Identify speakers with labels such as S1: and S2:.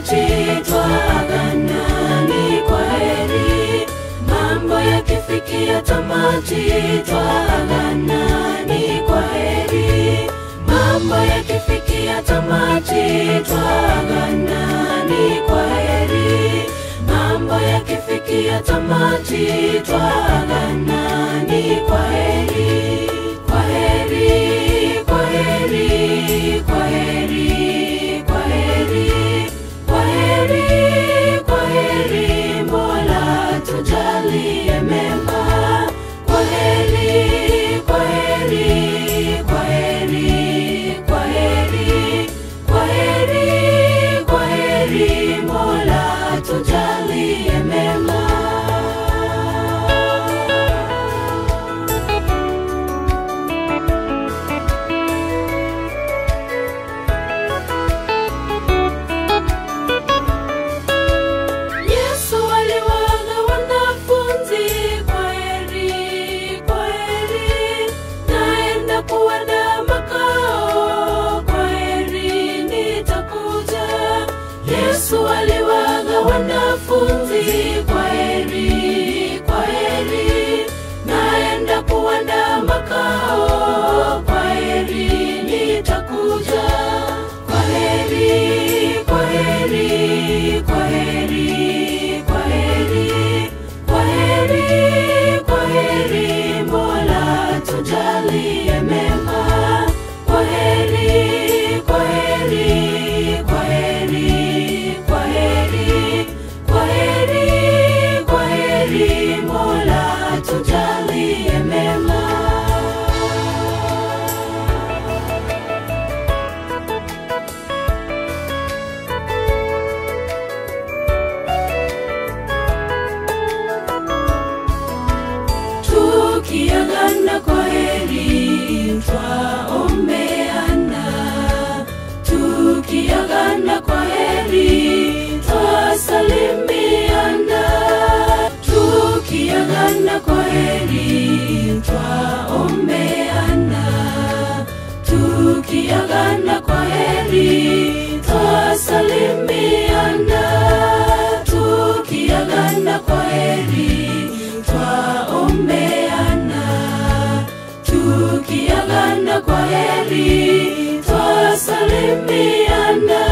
S1: tamati twaagana ni kwaheri. Mambo yakifikia tamati twaagana ni kwaheri. Mambo yakifikia tamati twaagana ni kwaheri. Mambo yakifikia tamati twaagana ni kwaheri. Kwaheri, kwaheri, kwaheri, kwaheri, kwaheri, kwaheri, Mola tujalie mema. Kwaheri, kwaheri, kwaheri, kwaheri, kwaheri, kwaheri, Mola tujalie mema. Yesu aliwaga wanafunzi, kwaheri, kwaheri, naenda kuandaa makao, kwaheri, nitakuja. Kwaheri, kwaheri, kwaheri, kwaheri, kwaheri, kwaheri, Mola tujalie mema. Kwaheri, kwaheri, kwaheri, kwaheri, kwaheri, kwaheri, Mola tujalie mema. Tukiagana kwaheri twaombeana. Tukiagana kwaheri twasalimiana. Tukiagana kwaheri twaombeana. Tukiagana kwaheri twasalimiana. Tukiagana kwaheri twaombeana. Tukiagana kwaheri twasalimiana.